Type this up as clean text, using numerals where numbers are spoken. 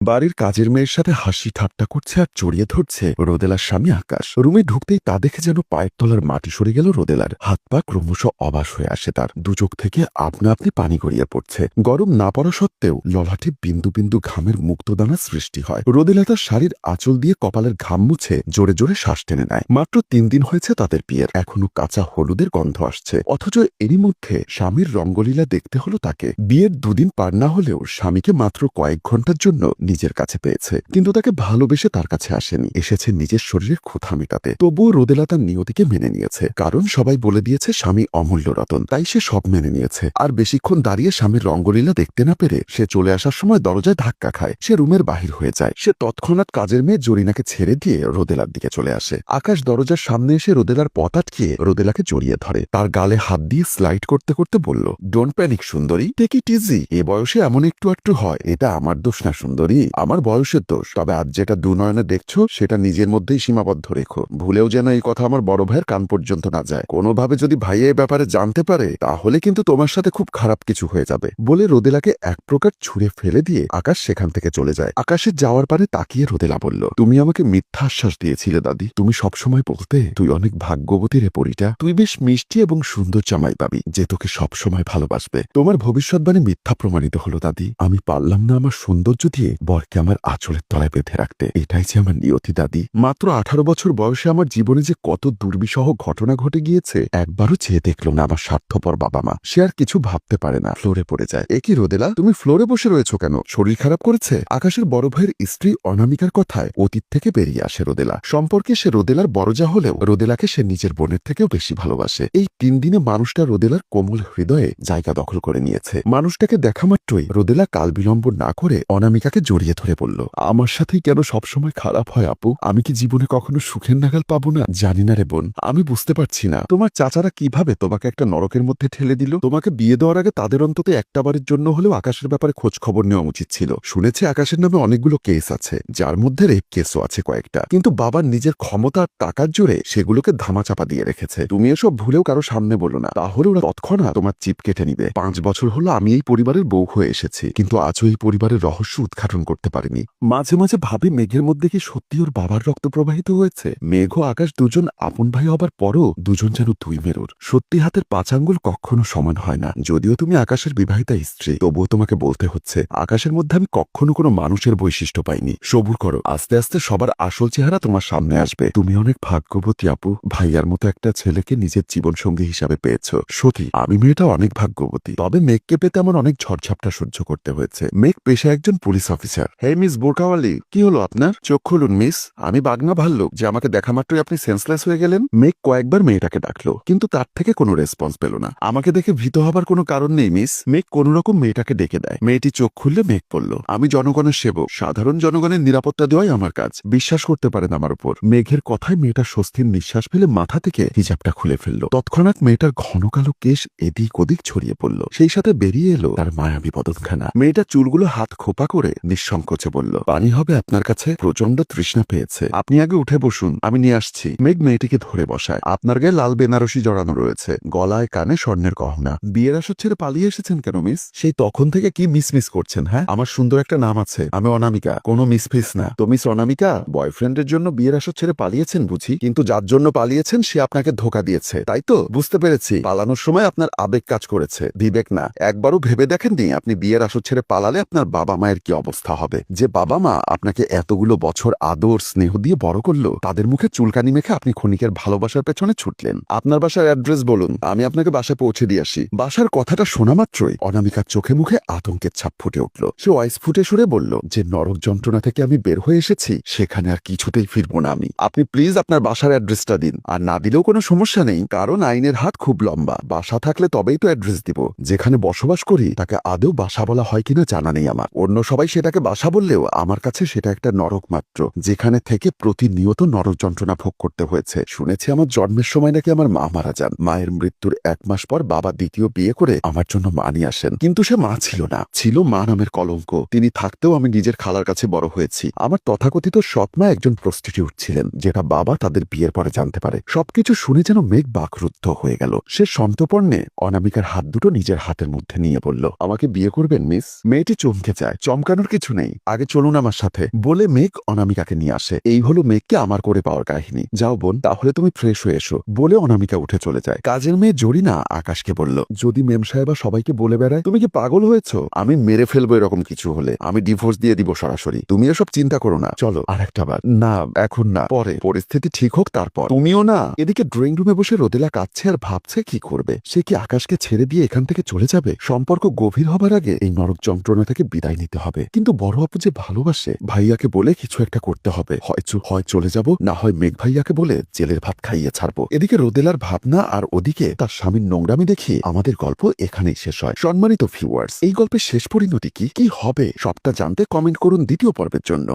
বাড়ির কাজের মেয়ের সাথে হাসি ঠাট্টা করছে আর জড়িয়ে ধরছে রোদেলার স্বামী আকাশ। রুমে ঢুকতেই তা দেখে যেন পায়ের তলার মাটি সরে গেল রোদেলার। হাত পা ক্রমশ অবাস হয়ে আসে তার। দু চোখ থেকে আপনা আপনি পানি গড়িয়ে পড়ছে। গরম না পড়া সত্ত্বেও ললাটে বিন্দু বিন্দু ঘামের মুক্তদানা সৃষ্টি হয়। রোদেলা তার শাড়ির আঁচল দিয়ে কপালের ঘাম মুছে জোরে জোরে শ্বাস টেনে নেয়। মাত্র 3 দিন হয়েছে তাদের বিয়ের, এখনো কাঁচা হলুদের গন্ধ আসছে। অথচ এরই মধ্যে স্বামীর রঙ্গলীলা দেখতে হলো তাকে। বিয়ের 2 দিন পার না হলেও স্বামীকে মাত্র কয়েক ঘন্টার জন্য নিজের কাছে পেয়েছে, কিন্তু তাকে ভালোবেসে তার কাছে আসেনি, এসেছে নিজের শরীরের ক্ষুধা মেটাতে। তবুও রোদেলা তার নিয়তিকে মেনে নিয়েছে, কারণ সবাই বলে দিয়েছে স্বামী অমূল্য রতন, তাই সে সব মেনে নিয়েছে। আর বেশিক্ষণ দাঁড়িয়ে স্বামীর রঙ্গলীলা দেখতে না পেরে সে চলে আসার সময় দরজায় ধাক্কা খায়। সে রুমের বাহির হয়ে যায়। সে তৎক্ষণাৎ কাজের মেয়ে জরিনাকে ছেড়ে দিয়ে রোদেলার দিকে চলে আসে। আকাশ দরজার সামনে এসে রোদেলার পথ আটকিয়ে রোদেলাকে জড়িয়ে ধরে। তার গালে হাত দিয়ে স্লাইড করতে করতে বলল, ডোন্ট প্যানিক সুন্দরী, টেক ইট ইজি। এ বয়সে এমন একটু একটু হয়, এটা আমার দোষ না সুন্দরী, আমার বয়সের দোষ। তবে আজ যেটা দুনয়নে দেখছো সেটা নিজের মধ্যেই সীমাবদ্ধ রেখো। ভুলেও যেন এই কথা আমার বড় ভাইয়ের কান পর্যন্ত না যায়। কোনোভাবে যদি ভাইয়ে এ ব্যাপারে জানতে পারে তাহলে কিন্তু তোমার সাথে খুব খারাপ কিছু হয়ে যাবে। বলে রোদেলাকে এক প্রকার ছুঁড়ে ফেলে দিয়ে আকাশ সেখান থেকে চলে যায়। আকাশের যাওয়ার পারে তাকিয়ে রোদেলা বলল, তুমি আমাকে মিথ্যা আশ্বাস দিয়েছিলে দাদি। তুমি সবসময় বলতে তুই অনেক ভাগ্যবতী রে পরিটা, তুই বেশ মিষ্টি এবং সুন্দর জামাই পাবি যে তোকে সবসময় ভালোবাসবে। তোমার ভবিষ্যৎবাণী মিথ্যা প্রমাণিত হলো দাদি। আমি পারলাম না আমার সৌন্দর্য দিয়ে বরকে আমার আঁচলের তলায় বেঁধে রাখতে। এটাই যে আমার নিয়তি দাদি। মাত্র 18 বছর বয়সে আমার জীবনে যে কত দুর্বিষহ ঘটনা ঘটে গিয়েছে একবারও চেয়ে দেখলো না আমার স্বার্থপর বাবা মা। সে আর কিছু ভাবতে পারে না, ফ্লোরে পড়ে যায়। একই রোদেলা, তুমি ফ্লোরে বসে রয়েছো কেন? শরীর খারাপ করেছে? আকাশের বড় ভাইয়ের স্ত্রী অনামিকার কথায় অতীত থেকে বেরিয়ে আসে রোদেলা। সম্পর্কে সে রোদেলার বড় যা হলেও রোদেলাকে সে নিজের বোনের থেকেও বেশি ভালোবাসে। এই 3 দিনে মানুষটা রোদেলার কোমল হৃদয়ে জায়গা দখল করে নিয়েছে। মানুষটাকে দেখা মাত্রই রোদেলা কাল বিলম্ব না করে অনামিকাকে জড়িয়ে ধরে বলল, আমার সাথেই কেন সবসময় খারাপ হয় আপু? আমি কি জীবনে কখনো সুখের নাগাল পাবো না? জানি না রে বোন, আমি বুঝতে পারছি না তোমার চাচারা কিভাবে তোমাকে একটা নরকের মধ্যে ঠেলে দিল। তোমাকে বিয়ে দেওয়ার আগে তাদের অন্তত একটাবারের জন্য হলেও আকাশের ব্যাপারে খোঁজ খবর নেওয়া উচিত ছিল। শুনেছে আকাশের নামে অনেকগুলো কেস আছে, যার মধ্যে রেপ কেসও আছে কয়েকটা, কিন্তু বাবার নিজের ক্ষমতা আর টাকার জোরে সেগুলোকে ধামাচাপা দিয়ে রেখেছে। তুমি এসব ভুলেও কারো সামনে বলো না, তাহলে ওরা তৎক্ষণাৎ তোমার চিপ কেটে নিবে। 5 বছর হলো আমি এই পরিবারের বউ হয়ে এসেছি, কিন্তু আজও এই পরিবারের রহস্য উদ্ঘাটন করতে পারিনি। মাঝে মাঝে ভাবি মেঘের মধ্যে কি সত্যি ওর বাবার রক্ত প্রবাহিত হয়েছে? মেঘ ও আকাশ দুজন আপন ভাই হবার পরও দুজন যেন দুই মেরুর। সত্যি হাতের 5 আঙ্গুল কখনো সমান হয় না। যদিও তুমি আকাশের বিবাহিতা স্ত্রী, তবুও তোমাকে বলতে হচ্ছে আকাশের মধ্যে আমি কখনো কোনো মানুষের বৈশিষ্ট্য পাইনি। সবুর করো, আস্তে আস্তে সবার আসল চেহারা তোমার সামনে আসবে। তুমি অনেক ভাগ্যবতী আপু, ভাইয়ার মতো একটা ছেলেকে নিজের জীবন সঙ্গী হিসাবে পেয়েছো। সত্যি আমি মেয়েটা অনেক ভাগ্যবতী। তবে মেঘকে পেতে আমার অনেক ঝড়ঝাপটা সহ্য করতে হয়েছে। মেঘ পেশায় একজন পুলিশ অফিসার। হে মিস বোরকাওয়ালি, কি হলো আপনার? চোখ খুলুন মিস, আমি বাগনা ভাল্লুক যে আমাকে দেখা মাত্রই আপনি সেন্সলেস হয়ে গেলেন। মেঘ কয়েকবার মেয়েটাকে ডাকলো, কিন্তু তার থেকে কোনো রেসপন্স পেল না। আমাকে দেখে ভীত হবার কোনো কারণ নেই মিস। মেঘ কোন রকম মেয়েটাকে ডেকে দেয়। মেয়েটি চোখ খুললে মেঘ বলল, আমি জনগণের সেবক, সাধারণ জনগণের নিরাপত্তা দেওয়াই আমার কাজ। বিশ্বাস করতে পারেন আমার উপর। মেঘের কথায় মেয়েটা স্বস্তির নিঃশ্বাস ফেলে মাথা থেকে হিজাবটা খুলে ফেলল। তৎক্ষণাৎ মেয়েটার ঘন কালো কেশ এদিক ওদিক ছড়িয়ে পড়ল। সেই সাথে বেরিয়ে এলো তার মায়াবী বদনখানা। মেয়েটা চুলগুলো হাত খোপা করে নিঃসংকোচে বলল, পানি হবে আপনার কাছে? প্রচন্ড তৃষ্ণা পেয়েছে, আপনি আগে উঠে বসুন, আমি নিয়ে আসছি। মেঘ মেয়েটিকে ধরে বসায়। আপনার গায়ে লাল বেনারসি জড়ানো রয়েছে, গলায় কানে স্বর্ণের গহনা। বিয়ের আসর ছেড়ে পালিয়ে এসেছেন কেন মিস? সেই তখন থেকে কি মিস মিস করছেন? হ্যাঁ, আমার সুন্দর একটা নাম আছে, আমি অনামিকা, কোনো মিস ফিস না। তো মিস অনামিকা, বয়ফ্রেন্ডের জন্য বিয়ের আসর ছেড়ে পালিয়েছেন বুঝি? কিন্তু যার জন্য পালিয়েছেন সে আপনাকে ধোকা দিয়েছে, তাই তো? বুঝতে পেরেছি, পালানোর সময় আপনার আবেগ কাজ করেছে, বিবেক না। একবারও ভেবে দেখেননি আপনি বিয়ের আসর ছেড়ে পালালে আপনার বাবা মায়ের কি অবস্থা হবে? যে বাবা মা আপনাকে এতগুলো বছর আদর স্নেহ দিয়ে বড় করলো, তাদের মুখে চুলকানি মেখে আপনি ক্ষণিকের ভালোবাসার পেছনে ছুটলেন। আপনার বাসার অ্যাড্রেস বলুন, আমি আপনাকে বাসায় পৌঁছে দিয়ে আসি। বাসার কথাটা শোনা মাত্রই অনামিকার চোখে মুখে আতঙ্কের ছাপ ফুটে উঠল। সে ওয়াইস ফুটে সুরে বলল, যে নরক যন্ত্রণা থেকে আমি বের হয়ে এসেছি সেখানে আর কিছুতেই ফিরবো না আমি। আপনি প্লিজ আপনার বাসার অ্যাড্রেসটা দিন। আর না দিলেও কোনো সমস্যা নেই, কারণ আইনের হাত খুব লম্বা। বাসা থাকলে তবেই তো অ্যাড্রেস দিব। যেখানে বসবাস করি তাকে আদৌ বাসা বলা হয় কিনা জানা নেই আমার। অন্য সবাই সেটাকে বাসা বললেও আমার কাছে সেটা একটা নরক মাত্র, যেখানে থেকে প্রতিনিয়ত নরক যন্ত্রণা ভোগ করতে হয়েছে। শুনেছি আমার জন্মের সময় নাকি আমার মা মারা যান। মায়ের মৃত্যুর 1 মাস পর বাবা দ্বিতীয় বিয়ে করে আমার জন্য মা নিয়ে আসেন, কিন্তু সে মা ছিল না, ছিল মা নামের কলঙ্ক। তিনি থাকতেও আমি নিজের খালার কাছে বড় হয়েছি। আমার তথাকথিত সৎমা একজন প্রস্টিটিউট ছিলেন, যেটা বাবা তাদের বিয়ের পরে জানতে পারে। সবকিছু শুনে যেন মেঘ বাকরুদ্ধ হয়ে গেল। সে সন্তর্পণে অনামিকার হাত দুটো নিজের হাতের মধ্যে নিয়ে বলল, আমাকে বিয়ে করবেন মিস? মেয়েটি চমকে যায়। চমকানোর কিছু কিছু নেই, আগে চলুন আমার সাথে বলে মেঘ অনামিকাকে নিয়ে আসে। এই হলো মেঘকে আমার করে পাওয়ার কাহিনী। যাও বোন, তাহলে তুমি ফ্রেশ হয়ে এসো বলে অনামিকা উঠে চলে যায়। কাজের মেয়ে জরিনা আকাশকে বলল, যদি মেম সাহেবা সবাইকে বলে বেড়ায় তুমি কি পাগল হয়েছো? আমি মেরে ফেলবো এরকম কিছু হলে, আমি ডিভোর্স দিয়ে দিব সরাসরি। তুমি এসব চিন্তা করো না, চলো আর একটা বার। না এখন না, পরে পরিস্থিতি ঠিক হোক তারপর। তুমিও না। এদিকে ড্রয়িং রুমে বসে রোদেলা কাঁদছে আর ভাবছে কি করবে। সে কি আকাশকে ছেড়ে দিয়ে এখান থেকে চলে যাবে? সম্পর্ক গভীর হবার আগে এই নরক যন্ত্রণা থেকে বিদায় নিতে হবে। কিন্তু বড় আপু যে ভালোবাসে, ভাইয়াকে বলে কিছু একটা করতে হবে। হয় চলে যাব, না হয় মেঘ ভাইয়াকে বলে জেলের ভাত খাইয়ে ছাড়বো। এদিকে রোদেলার ভাবনা আর ওদিকে তার স্বামীর নোংরামি দেখি আমাদের গল্প এখানেই শেষ হয়। সম্মানিত ভিউয়ার্স, এই গল্পের শেষ পরিণতি কি হবে সবটা জানতে কমেন্ট করুন দ্বিতীয় পর্বের জন্য।